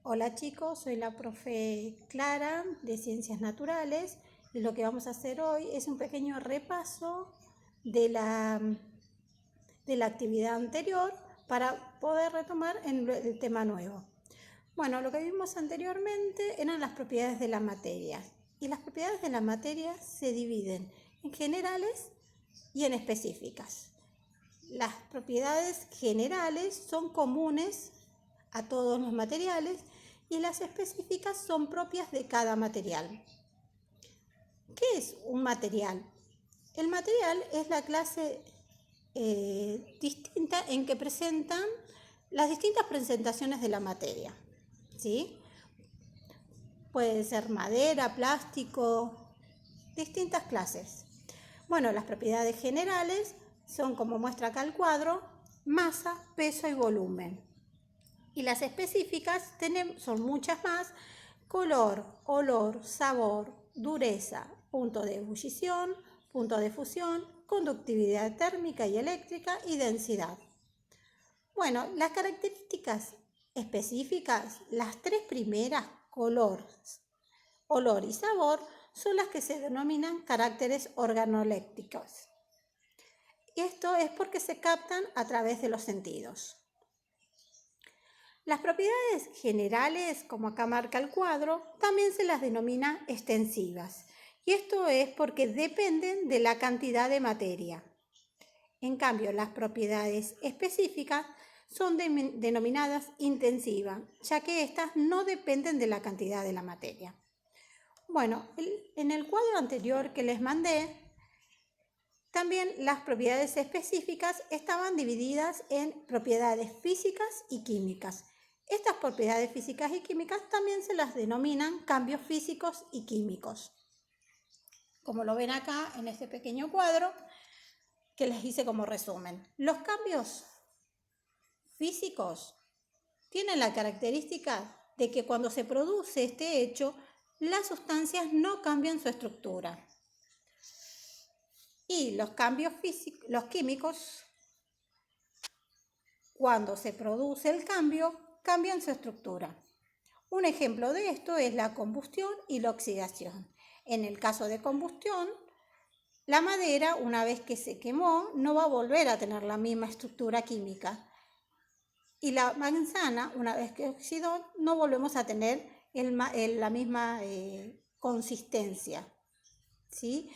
Hola chicos, soy la profe Clara de Ciencias Naturales y lo que vamos a hacer hoy es un pequeño repaso de la actividad anterior para poder retomar el tema nuevo. Bueno, lo que vimos anteriormente eran las propiedades de la materia y las propiedades de la materia se dividen en generales y en específicas. Las propiedades generales son comunes a todos los materiales y las específicas son propias de cada material. ¿Qué es un material? El material es la clase distinta en que presentan las distintas presentaciones de la materia, ¿sí? Puede ser madera, plástico, distintas clases. Bueno, las propiedades generales son, como muestra acá el cuadro, masa, peso y volumen. Y las específicas son muchas más: color, olor, sabor, dureza, punto de ebullición, punto de fusión, conductividad térmica y eléctrica y densidad. Bueno, las características específicas, las tres primeras, color, olor y sabor, son las que se denominan caracteres organoléctricos. Esto es porque se captan a través de los sentidos. Las propiedades generales, como acá marca el cuadro, también se las denomina extensivas, y esto es porque dependen de la cantidad de materia. En cambio, las propiedades específicas son denominadas intensivas, ya que estas no dependen de la cantidad de la materia. Bueno, en el cuadro anterior que les mandé, también las propiedades específicas estaban divididas en propiedades físicas y químicas. Estas propiedades físicas y químicas también se las denominan cambios físicos y químicos. Como lo ven acá en este pequeño cuadro que les hice como resumen. Los cambios físicos tienen la característica de que cuando se produce este hecho, las sustancias no cambian su estructura. Y los cambios físicos, los químicos, cuando se produce el cambio, cambian su estructura. Un ejemplo de esto es la combustión y la oxidación. En el caso de combustión, la madera, una vez que se quemó, no va a volver a tener la misma estructura química. Y la manzana, una vez que oxidó, no volvemos a tener la misma consistencia, ¿sí?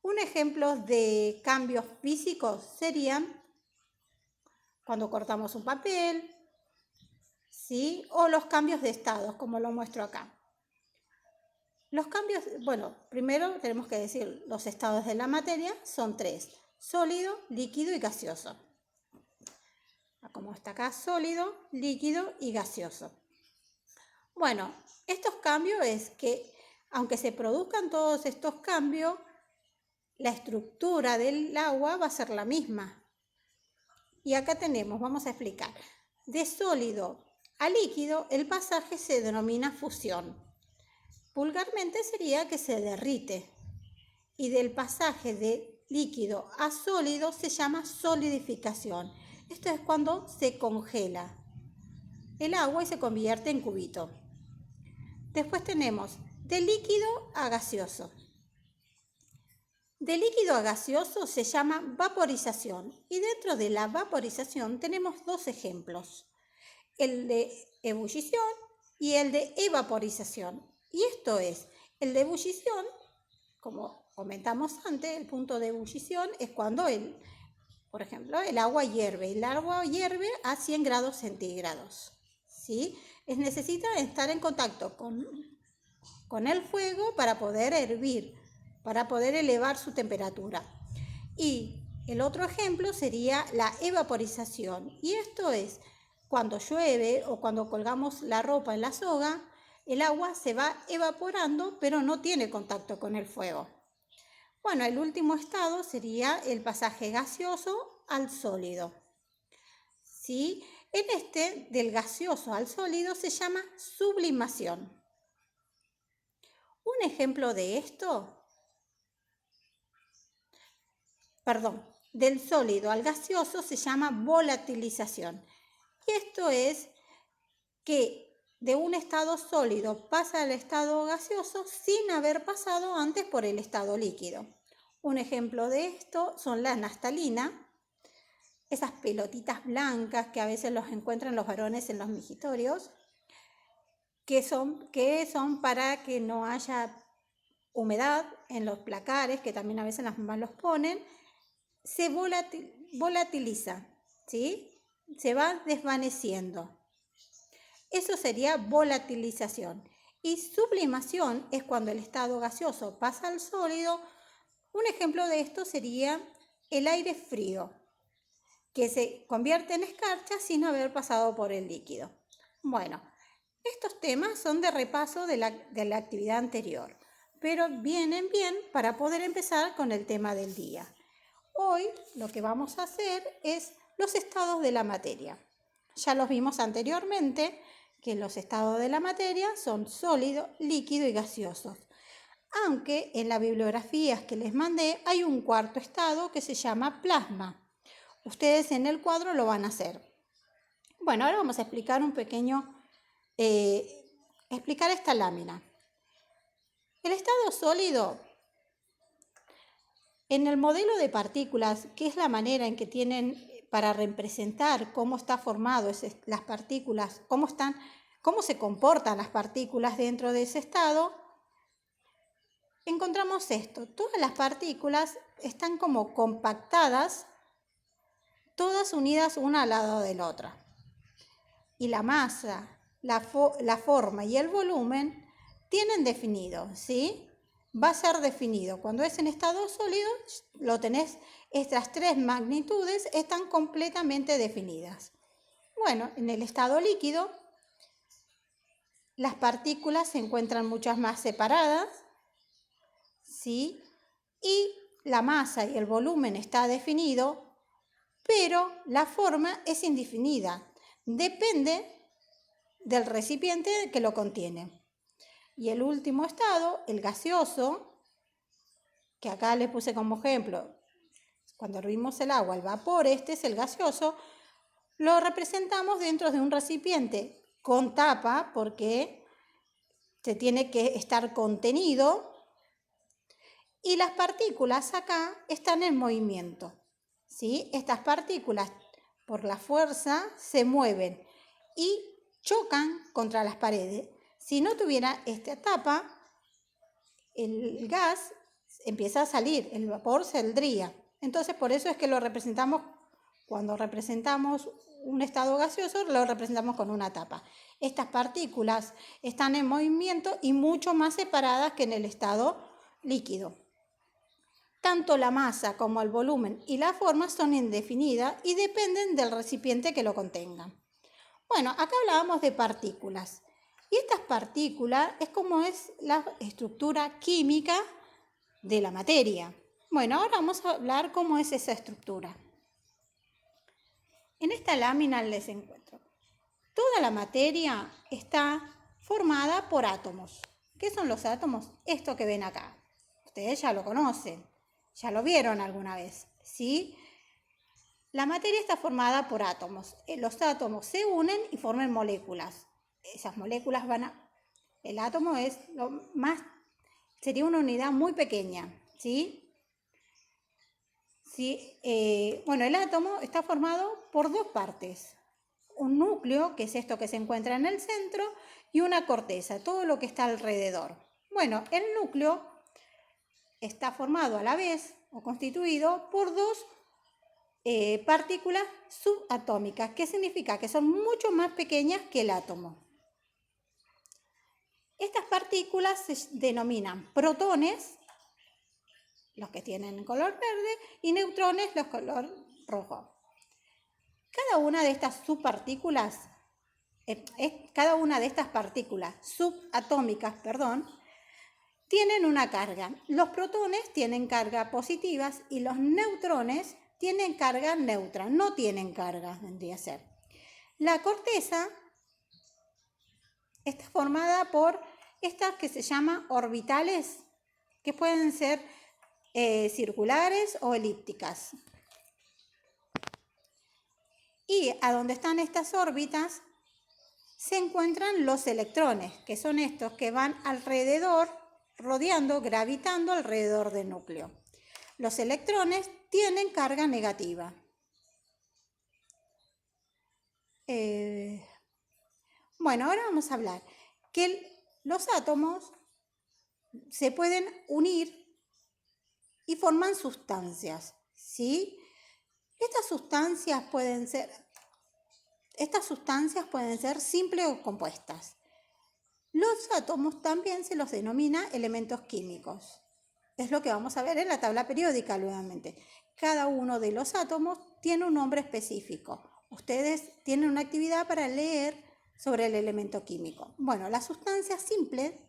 Un ejemplo de cambios físicos serían cuando cortamos un papel, ¿sí? O los cambios de estados, como lo muestro acá. Los cambios, bueno, primero tenemos que decir los estados de la materia son tres: sólido, líquido y gaseoso. Como está acá, sólido, líquido y gaseoso. Bueno, estos cambios es que, aunque se produzcan todos estos cambios, la estructura del agua va a ser la misma. Y acá tenemos, vamos a explicar, de sólido a líquido el pasaje se denomina fusión. Vulgarmente sería que se derrite. Y del pasaje de líquido a sólido se llama solidificación. Esto es cuando se congela el agua y se convierte en cubito. Después tenemos de líquido a gaseoso. De líquido a gaseoso se llama vaporización, y dentro de la vaporización tenemos dos ejemplos: el de ebullición y el de evaporización. Y esto es, el de ebullición, como comentamos antes, el punto de ebullición es cuando por ejemplo, el agua hierve. El agua hierve a 100 grados centígrados, ¿sí? Necesita estar en contacto con el fuego para poder hervir, para poder elevar su temperatura. Y el otro ejemplo sería la evaporización. Y esto es cuando llueve o cuando colgamos la ropa en la soga, el agua se va evaporando, pero no tiene contacto con el fuego. Bueno, el último estado sería el pasaje gaseoso al sólido, ¿sí? En este, del gaseoso al sólido, se llama sublimación. Un ejemplo de esto, del sólido al gaseoso se llama volatilización. Y esto es que de un estado sólido pasa al estado gaseoso sin haber pasado antes por el estado líquido. Un ejemplo de esto son la naftalina, esas pelotitas blancas que a veces los encuentran los varones en los mijitorios, que son para que no haya humedad en los placares, que también a veces las mamás los ponen, se volatiliza, ¿sí? Se va desvaneciendo. Eso sería volatilización. Y sublimación es cuando el estado gaseoso pasa al sólido. Un ejemplo de esto sería el aire frío, que se convierte en escarcha sin haber pasado por el líquido. Bueno, estos temas son de repaso de la actividad anterior, pero vienen bien para poder empezar con el tema del día. Hoy lo que vamos a hacer es los estados de la materia. Ya los vimos anteriormente, que los estados de la materia son sólido, líquido y gaseosos. Aunque en las bibliografías que les mandé hay un cuarto estado que se llama plasma. Ustedes en el cuadro lo van a hacer. Bueno, ahora vamos a explicar explicar esta lámina. El estado sólido, en el modelo de partículas, que es la manera en que tienen para representar cómo está formado las partículas, cómo se comportan las partículas dentro de ese estado, encontramos esto. Todas las partículas están como compactadas, todas unidas una al lado de la otra. Y la masa, la forma y el volumen tienen definido, ¿sí? Va a ser definido. Cuando es en estado sólido, lo tenés, estas tres magnitudes están completamente definidas. Bueno, en el estado líquido, las partículas se encuentran muchas más separadas, ¿sí? Y la masa y el volumen está definido, pero la forma es indefinida. Depende del recipiente que lo contiene. Y el último estado, el gaseoso, que acá les puse como ejemplo, cuando hervimos el agua, el vapor, este es el gaseoso, lo representamos dentro de un recipiente con tapa porque se tiene que estar contenido y las partículas acá están en movimiento, ¿sí? Estas partículas por la fuerza se mueven y chocan contra las paredes. Si no tuviera esta tapa, el gas empieza a salir, el vapor saldría. Entonces, por eso es que lo representamos, cuando representamos un estado gaseoso, lo representamos con una tapa. Estas partículas están en movimiento y mucho más separadas que en el estado líquido. Tanto la masa como el volumen y la forma son indefinidas y dependen del recipiente que lo contenga. Bueno, acá hablábamos de partículas. Y estas partículas es como es la estructura química de la materia. Bueno, ahora vamos a hablar cómo es esa estructura. En esta lámina les encuentro. Toda la materia está formada por átomos. ¿Qué son los átomos? Esto que ven acá. Ustedes ya lo conocen, ya lo vieron alguna vez, ¿sí? La materia está formada por átomos. Los átomos se unen y forman moléculas. Esas moléculas el átomo es sería una unidad muy pequeña, ¿sí? ¿Sí? Bueno, el átomo está formado por dos partes. Un núcleo, que es esto que se encuentra en el centro, y una corteza, todo lo que está alrededor. Bueno, el núcleo está formado a la vez o constituido por dos partículas subatómicas, que significa que son mucho más pequeñas que el átomo. Estas partículas se denominan protones, los que tienen color verde, y neutrones, los color rojo. Cada una de estas partículas subatómicas, tienen una carga. Los protones tienen carga positivas y los neutrones tienen carga neutra, no tienen carga, vendría a ser. La corteza está formada por estas que se llaman orbitales, que pueden ser circulares o elípticas. Y a donde están estas órbitas se encuentran los electrones, que son estos que van alrededor, rodeando, gravitando alrededor del núcleo. Los electrones tienen carga negativa. Bueno, ahora vamos a hablar que los átomos se pueden unir y forman sustancias, ¿sí? Estas sustancias pueden ser simples o compuestas. Los átomos también se los denomina elementos químicos. Es lo que vamos a ver en la tabla periódica nuevamente. Cada uno de los átomos tiene un nombre específico. Ustedes tienen una actividad para leer sobre el elemento químico. Bueno, la sustancia simple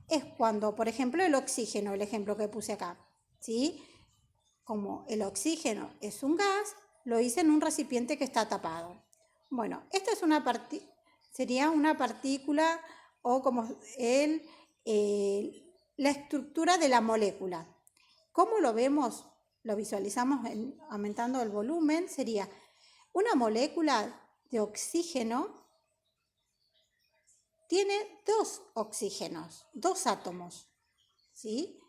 es cuando, por ejemplo, el oxígeno, el ejemplo que puse acá, ¿sí? Como el oxígeno es un gas, lo hice en un recipiente que está tapado. Bueno, esta es sería una partícula o como la estructura de la molécula. ¿Cómo lo vemos? Lo visualizamos aumentando el volumen. Sería una molécula de oxígeno tiene dos oxígenos, dos átomos, ¿sí?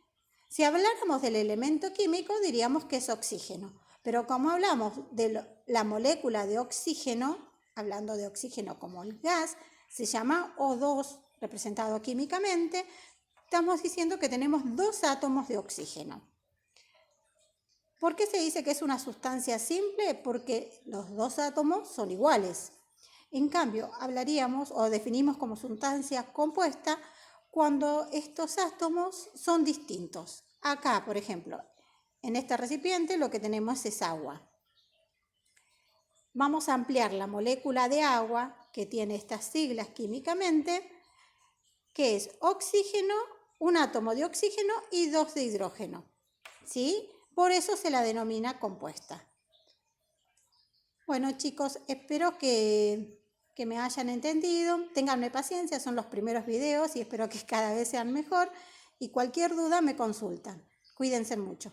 Si habláramos del elemento químico, diríamos que es oxígeno. Pero como hablamos de la molécula de oxígeno, hablando de oxígeno como el gas, se llama O2, representado químicamente, estamos diciendo que tenemos dos átomos de oxígeno. ¿Por qué se dice que es una sustancia simple? Porque los dos átomos son iguales. En cambio, hablaríamos o definimos como sustancia compuesta cuando estos átomos son distintos. Acá, por ejemplo, en este recipiente lo que tenemos es agua. Vamos a ampliar la molécula de agua, que tiene estas siglas químicamente, que es oxígeno, un átomo de oxígeno y dos de hidrógeno, ¿sí? Por eso se la denomina compuesta. Bueno, chicos, espero que me hayan entendido. Ténganme paciencia, son los primeros videos y espero que cada vez sean mejor. Y cualquier duda me consultan. Cuídense mucho.